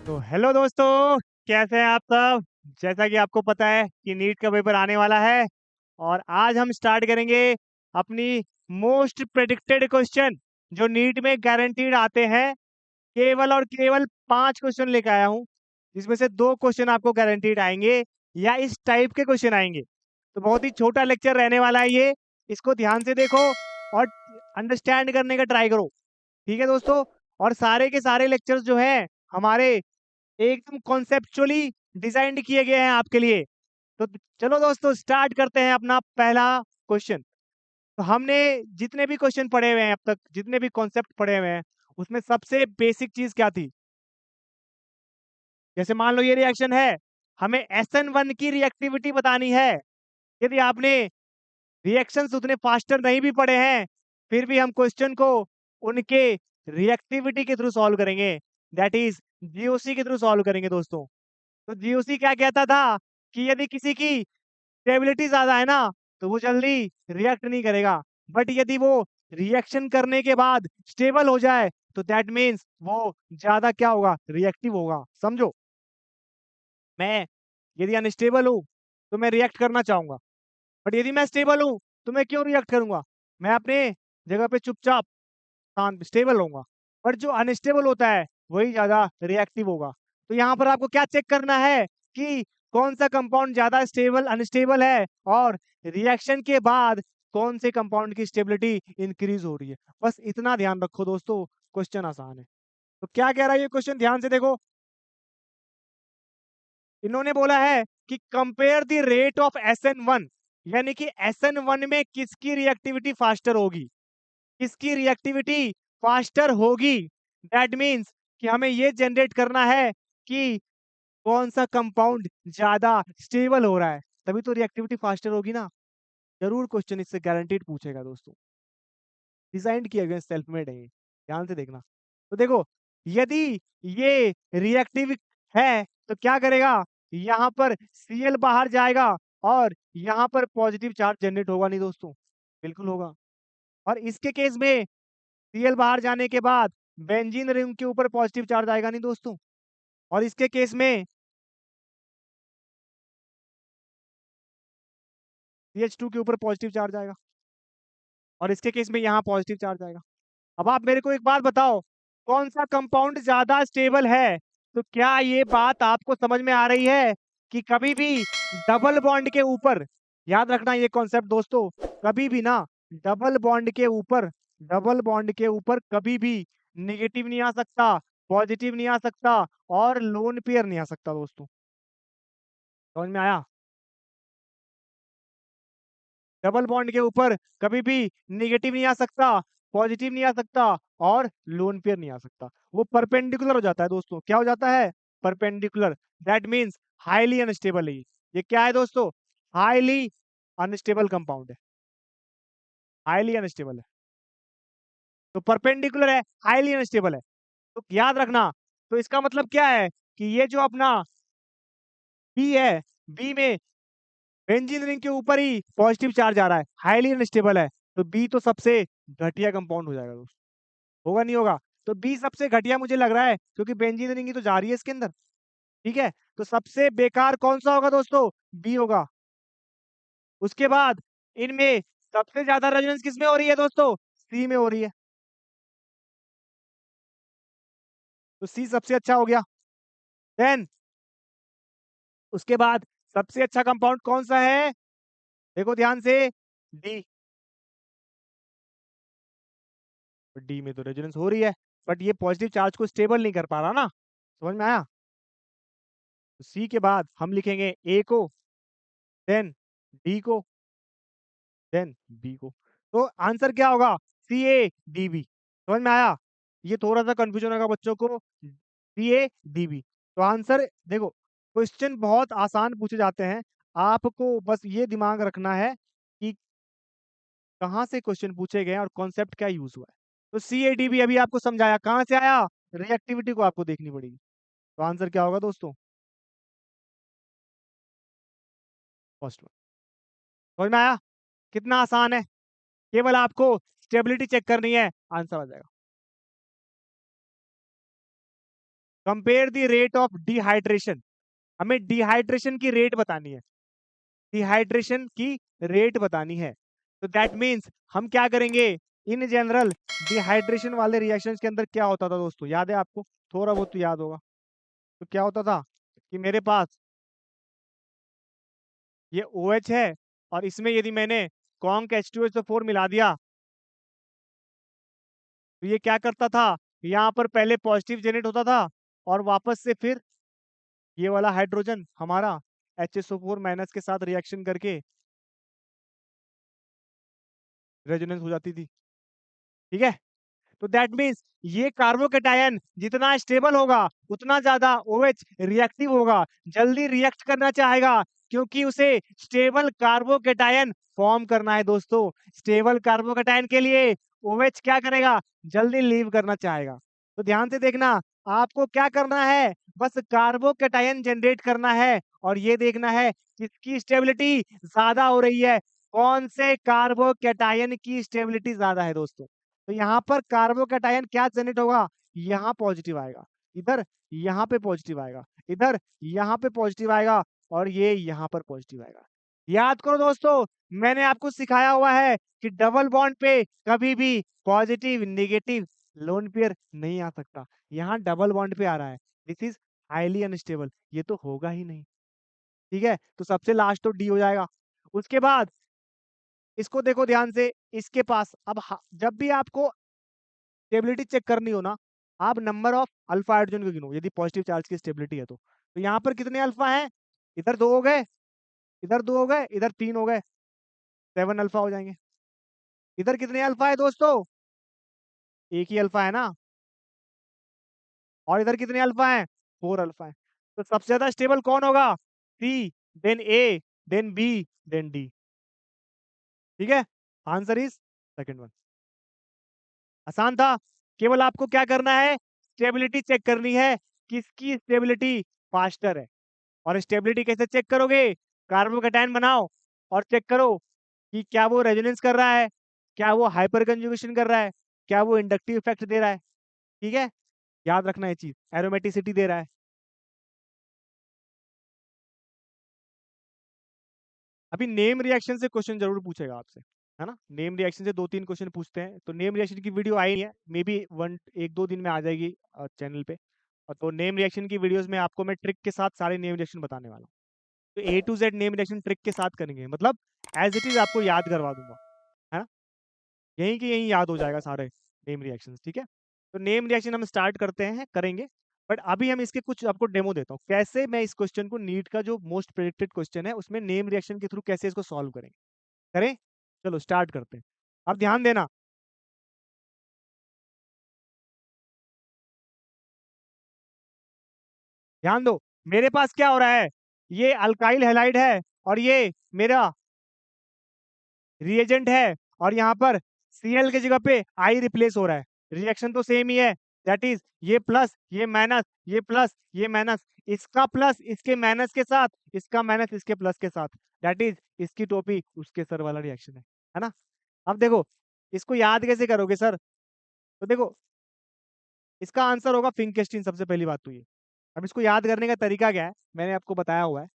तो हेलो दोस्तों, कैसे हैं आप सब? जैसा कि आपको पता है कि नीट का पेपर आने वाला है और आज हम स्टार्ट करेंगे अपनी मोस्ट प्रेडिक्टेड क्वेश्चन जो नीट में गारंटीड आते हैं। केवल और केवल 5 क्वेश्चन लेके आया हूँ, जिसमें से 2 क्वेश्चन आपको गारंटीड आएँगे या इस टाइप के क्वेश्चन आएँगे। तो बहुत ही छोटा लेक्चर रहने वाला है ये, इसको ध्यान से देखो और अंडरस्टैंड करने का ट्राई करो। ठीक है दोस्तों? और सारे के सारे लेक्चर्स जो हैं हमारे एकदम कॉन्सेप्चुअली डिजाइन्ड किए गए हैं आपके लिए। तो चलो दोस्तों स्टार्ट करते हैं अपना पहला क्वेश्चन। तो हमने जितने भी क्वेश्चन पढ़े हुए हैं अब तक, जितने भी कॉन्सेप्ट पढ़े हुए हैं, उसमें सबसे बेसिक चीज क्या थी? जैसे मान लो ये रिएक्शन है, हमें SN1 की रिएक्टिविटी बतानी है। यदि आपने रिएक्शंस उतने फास्टर नहीं भी पढ़े हैं, फिर भी हम क्वेश्चन को उनके रिएक्टिविटी के थ्रू सॉल्व करेंगे। दैट इज जीओसी के थ्रू सॉल्व करेंगे दोस्तों। तो जीओसी क्या कहता था कि यदि किसी की स्टेबिलिटी ज्यादा है ना, तो वो जल्दी रिएक्ट नहीं करेगा। बट यदि वो रिएक्शन करने के बाद स्टेबल हो जाए, तो दैट मीन्स वो ज्यादा क्या होगा, रिएक्टिव होगा। समझो, मैं यदि अनस्टेबल हूं तो मैं रिएक्ट करना चाहूंगा, बट यदि मैं स्टेबल हूं तो मैं क्यों रिएक्ट करूंगा? मैं अपने जगह पे चुपचाप शांत स्टेबल होऊंगा। बट जो अनस्टेबल होता है वही ज्यादा रिएक्टिव होगा। तो यहाँ पर आपको क्या चेक करना है कि कौन सा कंपाउंड ज्यादा स्टेबल अनस्टेबल है, और रिएक्शन के बाद कौन से कंपाउंड की स्टेबिलिटी इंक्रीज हो रही है। बस इतना ध्यान रखो दोस्तों, क्वेश्चन आसान है। तो क्या कह रहा है ये क्वेश्चन, ध्यान से देखो। इन्होंने बोला है कि compare the rate of SN1, यानी कि SN1 में किसकी रिएक्टिविटी फास्टर होगी, किसकी रिएक्टिविटी फास्टर होगी। दैट मीन्स कि हमें ये जनरेट करना है कि कौन सा कंपाउंड ज्यादा स्टेबल हो रहा है, तभी तो रिएक्टिविटी फास्टर होगी ना। जरूर क्वेश्चन इससे गारंटीड पूछेगा दोस्तों। डिजाइन किया गया सेल्फ मेड है ये, ध्यान से देखना। तो देखो, यदि ये रिएक्टिव है तो क्या करेगा, यहाँ पर Cl बाहर जाएगा और यहाँ पर पॉजिटिव चार्ज जनरेट होगा नहीं दोस्तों? बिल्कुल होगा। और इसके केस में Cl बाहर जाने के बाद बेंजीन रिंग के ऊपर पॉजिटिव चार्ज आएगा नहीं दोस्तों? और इसके केस में CH2 के ऊपर पॉजिटिव चार्ज आएगा, और इसके केस में यहाँ पॉजिटिव चार्ज आएगा। अब आप मेरे को एक बात बताओ, कौन सा कंपाउंड ज्यादा स्टेबल है? तो क्या ये बात आपको समझ में आ रही है कि कभी भी डबल बॉन्ड के ऊपर, याद रखना ये कॉन्सेप्ट दोस्तों, कभी भी ना डबल बॉन्ड के ऊपर, डबल बॉन्ड के ऊपर कभी भी नेगेटिव नहीं आ सकता, पॉजिटिव नहीं आ सकता, और लोन पेयर नहीं आ सकता दोस्तों। समझ में आया? डबल बॉन्ड के ऊपर कभी भी नेगेटिव नहीं आ सकता, पॉजिटिव नहीं आ सकता, और लोन पेयर नहीं आ सकता। वो परपेंडिकुलर हो जाता है दोस्तों। क्या हो जाता है? Perpendicular. That means highly unstable है ये क्या है दोस्तों? हाईली अनस्टेबल कंपाउंड है, हाईली अनस्टेबल है। तो परपेंडिकुलर है, हाईली अनस्टेबल है। तो याद रखना, तो इसका मतलब क्या है कि ये जो अपना बी है, बी में बेंजीन रिंग के ऊपर ही पॉजिटिव चार्ज आ रहा है, हाईली अनस्टेबल है। तो बी तो सबसे घटिया कंपाउंड हो जाएगा दोस्तों। होगा नहीं होगा? तो बी सबसे घटिया मुझे लग रहा है, क्योंकि बेंजीन रिंग ही तो जा रही है इसके अंदर। ठीक है, तो सबसे बेकार कौन सा होगा दोस्तों? बी होगा। उसके बाद इनमें सबसे ज्यादा रेजोनेंस किसमें हो रही है दोस्तों? सी में हो रही है। तो सी सबसे अच्छा हो गया। देन उसके बाद सबसे अच्छा कंपाउंड कौन सा है? देखो ध्यान से, डी। डी में तो रेजोनेंस हो रही है, बट ये पॉजिटिव चार्ज को स्टेबल नहीं कर पा रहा ना। समझ में आया? तो सी के बाद हम लिखेंगे ए को, देन डी को, देन बी को। तो आंसर क्या होगा? सी ए डी बी। समझ में आया? ये थोड़ा सा कंफ्यूजन होगा बच्चों को, सी ए डी बी। तो आंसर देखो, क्वेश्चन बहुत आसान पूछे जाते हैं, आपको बस ये दिमाग रखना है कि कहाँ से क्वेश्चन पूछे गए हैं और कॉन्सेप्ट क्या यूज हुआ है। तो सी ए डी बी अभी आपको समझाया, कहाँ से आया? रिएक्टिविटी को आपको देखनी पड़ेगी। तो आंसर क्या होगा दोस्तों? First one. समझ में आया? कितना आसान है, केवल आपको स्टेबिलिटी चेक करनी है, आंसर आ जाएगा। Compare the rate of dehydration, हमें डिहाइड्रेशन की रेट बतानी है, डिहाइड्रेशन की रेट बतानी है। तो दैट मीन्स हम क्या करेंगे, इन जनरल डिहाइड्रेशन वाले रिएक्शंस के अंदर क्या होता था दोस्तों, याद है आपको, थोड़ा बहुत तो याद होगा। तो क्या होता था कि मेरे पास ये OH है और इसमें यदि मैंने कॉन्क H2SO4 मिला दिया तो ये क्या करता था, यहाँ पर पहले पॉजिटिव जनरेट होता था और वापस से फिर ये वाला हाइड्रोजन हमारा HSO4 माइनस के साथ रिएक्शन करके रेजोनेंस हो जाती थी। ठीक है, तो दैट मीन्स ये कार्बोकेटायन जितना स्टेबल होगा उतना ज्यादा OH रिएक्टिव होगा, जल्दी रिएक्ट करना चाहेगा, क्योंकि उसे स्टेबल कार्बोकेटायन फॉर्म करना है दोस्तों। स्टेबल कार्बोकेटायन के लिए OH क्या करेगा, जल्दी लीव करना चाहेगा। तो ध्यान से देखना, आपको क्या करना है, बस कार्बोकेटायन जनरेट करना है और ये देखना है किसकी स्टेबिलिटी ज्यादा हो रही है, कौन से कार्बोकेटायन की स्टेबिलिटी ज्यादा है दोस्तों। तो यहाँ पर कार्बोकेटायन क्या जनरेट होगा, यहाँ पॉजिटिव आएगा, इधर यहाँ पे पॉजिटिव आएगा, इधर यहाँ पे पॉजिटिव आएगा और ये यहाँ पर पॉजिटिव आएगा। याद करो दोस्तों, मैंने आपको सिखाया हुआ है कि डबल बॉन्ड पे कभी भी पॉजिटिव नेगेटिव लोन पेयर नहीं आ सकता। यहाँ डबल बॉन्ड पे आ रहा है, दिस इज हाईली अनस्टेबल, ये तो होगा ही नहीं। ठीक है, तो सबसे लास्ट तो डी हो जाएगा। उसके बाद इसको देखो ध्यान से, इसके पास अब जब भी आपको स्टेबिलिटी चेक करनी हो ना, आप नंबर ऑफ अल्फा हाइड्रोजन को गिनो, यदि पॉजिटिव चार्ज की स्टेबिलिटी है तो यहाँ पर कितने अल्फा हैं, इधर 2 हो गए, इधर 2 हो गए, इधर 3 हो गए, 7 अल्फा हो जाएंगे। इधर कितने अल्फा है दोस्तों, एक ही अल्फा है ना, और इधर कितने अल्फा हैं, 4 अल्फा है। तो सबसे ज्यादा स्टेबल कौन होगा, सी, देन ए, देन बी, देन डी। ठीक है, आंसर इज सेकंड वन। आसान था, केवल आपको क्या करना है, स्टेबिलिटी चेक करनी है, किसकी स्टेबिलिटी फास्टर है। और स्टेबिलिटी कैसे चेक करोगे, कार्बोकेटायन बनाओ और चेक करो कि क्या वो रेजोनेंस कर रहा है, क्या वो हाइपर कंजुगेशन कर रहा है, क्या वो इंडक्टिव इफेक्ट दे रहा है। ठीक है, याद रखना ये चीज, एरोमेटिसिटी दे रहा है। अभी नेम रिएक्शन से क्वेश्चन जरूर पूछेगा आपसे, है ना, नेम रिएक्शन से 2-3 क्वेश्चन पूछते हैं। तो नेम रिएक्शन की वीडियो आई नहीं है, मे बी 1-1-2 दिन में आ जाएगी चैनल पे। और तो नेम रिएक्शन की वीडियोस में आपको मैं ट्रिक के साथ सारे नेम रिएक्शन बताने वाला हूँ। तो A to Z name reaction trick के साथ करेंगे, मतलब एज इट इज आपको याद करवा दूंगा, है ना, यहीं के यहीं याद हो जाएगा सारे नेम रिएक्शंस। ठीक है, तो नेम रिएक्शन हम स्टार्ट करते हैं, करेंगे। बट अभी हम इसके कुछ आपको डेमो देता हूँ, कैसे मैं इस क्वेश्चन को, नीट का जो मोस्ट प्रेडिक्टेड क्वेश्चन है उसमें नेम रिएक्शन के थ्रू कैसे इसको सॉल्व करेंगे, करें। चलो स्टार्ट करते हैं। अब ध्यान देना, ध्यान दो, मेरे पास क्या हो रहा है, ये अल्काइल हैलाइड है और ये मेरा रिएजेंट है, और यहाँ पर Cl की जगह पे I रिप्लेस हो रहा है। रिएक्शन तो सेम ही है, दैट इज ये प्लस ये माइनस, ये प्लस ये माइनस, इसका प्लस इसके माइनस के साथ, इसका माइनस इसके प्लस के साथ, दैट इज इसकी टोपी उसके सर वाला रिएक्शन है ना। अब देखो, इसको याद कैसे करोगे सर, तो देखो इसका आंसर होगा फिंकेस्टीन, सबसे पहली बात तो ये। अब इसको याद करने का तरीका क्या है, मैंने आपको बताया हुआ है,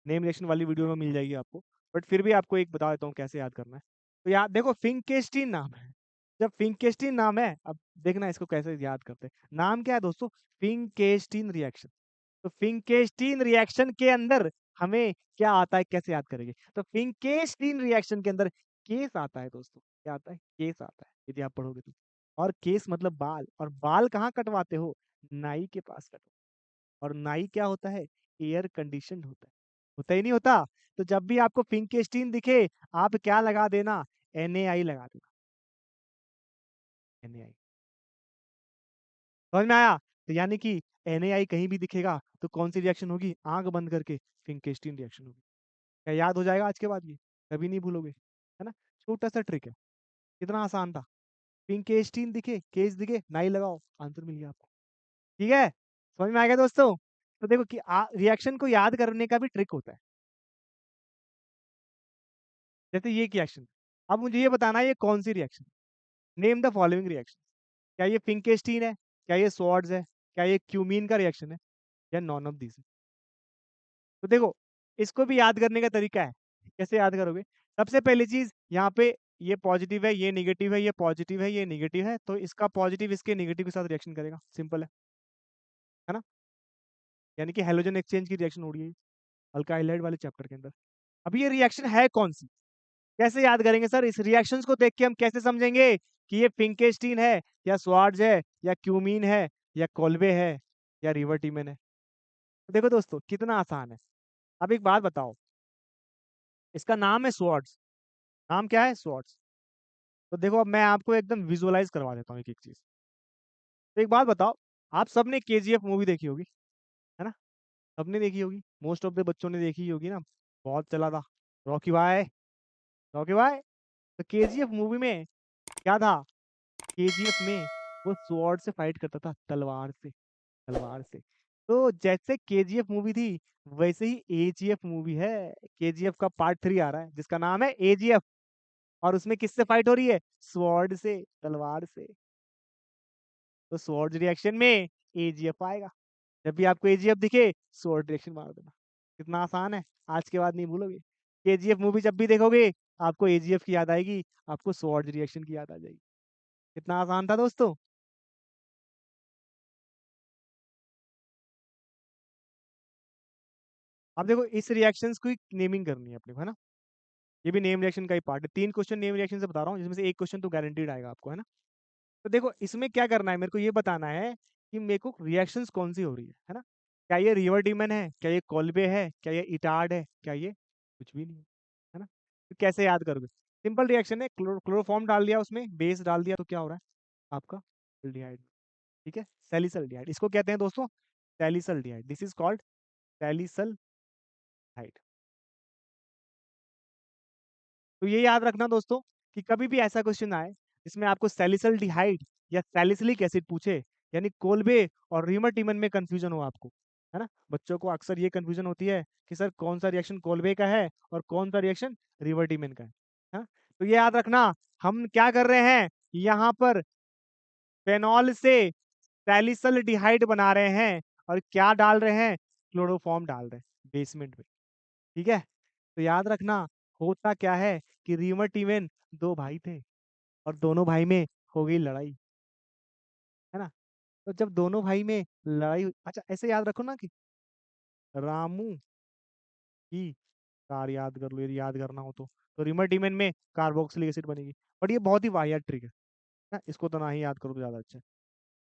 नेम रिएक्शन वाली वीडियो में मिल जाएगी आपको, बट फिर भी आपको एक बता देता हूँ कैसे याद करना है। तो याद देखो, फिंकेस्टीन नाम है, जब फिंकेस्टीन नाम है, अब देखना इसको कैसे याद करते हैं। नाम क्या है दोस्तों, फिंकेस्टीन रिएक्शन। तो फिंकेस्टीन रिएक्शन के अंदर हमें क्या आता है, कैसे याद करेंगे, तो फिंकेस्टीन रिएक्शन के अंदर केस आता है दोस्तों, क्या आता है, केस आता है, यदि आप पढ़ोगे तो। और केस मतलब बाल, और बाल कहाँ कटवाते हो, नाई के पास कटवाते हो। और नाई क्या होता है, एयर कंडीशन होता ही नहीं होता। तो जब भी आपको फिंकेस्टीन दिखे, आप क्या लगा देना, NaI लगा देना, NaI। समझ में आया, तो यानी कि NaI कहीं भी दिखेगा तो कौन सी रिएक्शन होगी, आंख बंद करके फिंकेस्टीन रिएक्शन होगी। क्या याद हो जाएगा आज के बाद, ये कभी नहीं भूलोगे, है ना। छोटा सा ट्रिक है, कितना आसान था, फिंकेस्टीन दिखे, केस दिखे, नाई लगाओ, आंसर मिल गया आपको। ठीक है, समझ में आ गया दोस्तों। तो देखो कि रिएक्शन को याद करने का भी ट्रिक होता है, जैसे ये रिएक्शन। अब मुझे ये बताना है ये कौन सी reaction, name the following reaction. क्या ये फिंकेस्टीन है, क्या ये स्वॉर्ड्स है, क्या ये क्यूमीन का रिएक्शन है या नॉन ऑफ दिस? तो देखो, इसको भी याद करने का तरीका है। कैसे याद करोगे? सबसे पहली चीज यहाँ पे ये पॉजिटिव है, ये निगेटिव है, ये पॉजिटिव है, ये निगेटिव है, तो इसका पॉजिटिव इसके निगेटिव के साथ रिएक्शन करेगा। सिंपल है ना? यानी कि हेलोजन एक्सचेंज की रिएक्शन हो रही है अल्काइल हाइड वाले चैप्टर के अंदर। अब ये रिएक्शन है कौन सी? कैसे याद करेंगे सर? इस रिएक्शंस को देख के हम कैसे समझेंगे कि ये फिंकेस्टीन है या स्वार्ट्ज है या क्यूमीन है या कोल्बे है या रिवर्टीमन है? तो देखो दोस्तों, कितना आसान है। अब एक बात बताओ, इसका नाम है स्वार्ट्ज। नाम क्या है? स्वार्ट्ज। तो देखो, अब मैं आपको एकदम विजुअलाइज करवा देता हूँ एक एक चीज। तो एक बात बताओ, आप सबने केजीएफ मूवी देखी होगी, है ना? सबने देखी होगी, मोस्ट ऑफ द बच्चों ने देखी होगी ना। बहुत चला था रॉकी भाई, रॉकी भाई। तो केजीएफ मूवी में क्या था? केजीएफ में वो स्वॉर्ड से फाइट करता था, तलवार से, तलवार से। तो जैसे केजीएफ मूवी थी, वैसे ही एजीएफ मूवी है। केजीएफ का पार्ट 3 आ रहा है जिसका नाम है एजीएफ, और उसमें किससे फाइट हो रही है? स्वॉर्ड से, तलवार से। तो स्वॉर्ड रिएक्शन में एजीएफ आएगा। जब भी आपको एजीएफ दिखे, स्वॉर्ड रिएक्शन मार देना। कितना आसान है, आज के बाद नहीं भूलोगे। केजीएफ मूवी जब भी देखोगे, आपको एजीएफ की याद आएगी, आपको स्वॉर्ड रिएक्शन की याद आ जाएगी। कितना आसान था दोस्तों। अब देखो, इस रिएक्शंस की नेमिंग करनी है अपने को, है ना? ये भी नेम रिएक्शन का ही पार्ट है। 3 क्वेश्चन नेम रिएक्शन से बता रहा हूँ, जिसमें से एक क्वेश्चन तो गारंटीड आएगा आपको, है ना? तो देखो, इसमें क्या करना है, मेरे को ये बताना है कि मेरे को रिएक्शंस कौन सी हो रही है ना? क्या ये रिवर्टीमन है, क्या ये कोल्बे है, क्या ये इटार्ड है, क्या ये कुछ भी नहीं है ना? तो कैसे याद करोगे? सिंपल रिएक्शन है, क्लोरोफॉर्म डाल दिया, उसमें बेस डाल दिया, तो क्या हो रहा है आपका? एल्डिहाइड। ठीक है, सैलिसल्डिहाइड इसको कहते हैं दोस्तों, salicylaldehyde. This is called salicylaldehyde. तो ये याद रखना दोस्तों, कि कभी भी ऐसा क्वेश्चन आए जिसमें आपको सैलिसल्डिहाइड या सैलिसिलिक एसिड पूछे, यानी कोल्बे और रीमर में कंफ्यूजन हो आपको, है ना? बच्चों को अक्सर ये कंफ्यूजन होती है कि सर कौन सा रिएक्शन कोल्बे का है और कौन सा रिएक्शन रिवर्टीमन का है। हाँ? तो ये याद रखना, हम क्या कर रहे हैं यहाँ पर? फेनॉल से सैलिसल्डिहाइड बना रहे हैं, और क्या डाल रहे हैं? क्लोरोफॉर्म डाल रहे हैं बेसमेंट में। ठीक है? तो याद रखना, होता क्या है कि रीमर टीमेन 2 भाई थे, और दोनों भाई में हो गई लड़ाई, है ना? तो जब दोनों भाई में लड़ाई अच्छा, ऐसे याद रखो ना कि रामू की कार, याद कर लो यदि याद करना हो तो रीमर टीमेन में कार्बोक्सिलिक एसिड बनेगी। बट ये बहुत ही वाहियात ट्रिक है ना, इसको तो ना ही याद करो तो ज्यादा अच्छा है।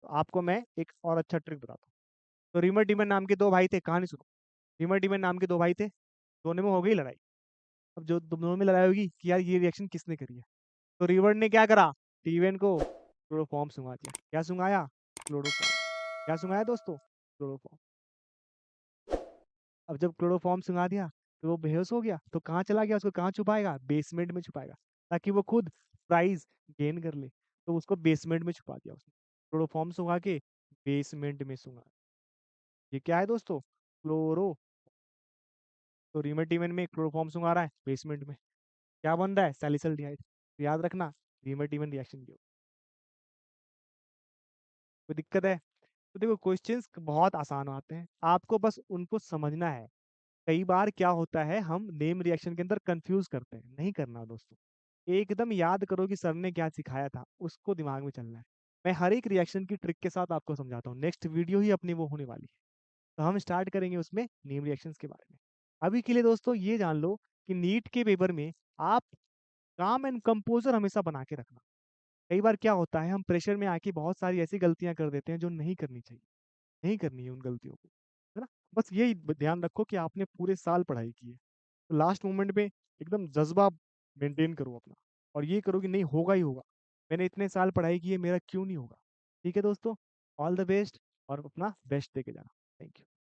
तो आपको मैं एक और अच्छा ट्रिक बताता हूँ। तो रीमर टीमेन नाम के 2 भाई थे, कहानी सुनो। रीमर टीमेन नाम के 2 भाई थे, दोनों में हो गई लड़ाई। अब जो दोनों में लड़ाई होगी कि यार ये रिएक्शन किसने करी है, तो रिवर ने क्या करा? टीवेन को क्लोरोफॉर्म सुंघा दिया। क्या सुंघाया? क्लोरोफॉर्म। क्या सुंघाया दोस्तों? क्लोरोफॉर्म। अब जब क्लोरोफॉर्म सुंघा दिया, तो वो बेहोश हो गया, तो कहाँ चला गया? उसको कहाँ छुपाएगा? बेसमेंट में छुपाएगा, ताकि वो खुद प्राइज गेन कर ले। तो उसको बेसमेंट में छुपा दिया उसने, क्लोरोफॉर्म सुंघा के बेसमेंट में सुंघा। ये क्या है दोस्तों? क्लोरो। तो रीमेटिवन में क्लोरोफॉर्म सुंघा रहा है बेसमेंट में, क्या बन रहा है? सैलिसल्डिहाइड। तो याद रखना, रीमेटिवन रिएक्शन की। कोई दिक्कत है? तो देखो, क्वेश्चंस बहुत आसान आते हैं, आपको बस उनको समझना है। कई बार क्या होता है, हम नेम रिएक्शन के अंदर कंफ्यूज करते हैं, नहीं करना दोस्तों। एकदम याद करो कि सर ने क्या सिखाया था, उसको दिमाग में चलना है। मैं हर एक रिएक्शन की ट्रिक के साथ आपको समझाता हूँ। नेक्स्ट वीडियो ही अपनी वो होने वाली है, तो हम स्टार्ट करेंगे उसमें नेम रिएक्शंस के बारे में। अभी के लिए दोस्तों ये जान लो कि नीट के पेपर में आप काम एंड कंपोजर हमेशा बना के रखना। कई बार क्या होता है, हम प्रेशर में आके बहुत सारी ऐसी गलतियां कर देते हैं जो नहीं करनी चाहिए, नहीं करनी है उन गलतियों को, है ना? बस यही ध्यान रखो कि आपने पूरे साल पढ़ाई की है, तो लास्ट मोमेंट में एकदम जज्बा मेंटेन करो अपना, और ये करो कि नहीं, होगा ही होगा। मैंने इतने साल पढ़ाई की है, मेरा क्यों नहीं होगा? ठीक है दोस्तों, ऑल द बेस्ट, और अपना बेस्ट देके जाना। Thank you.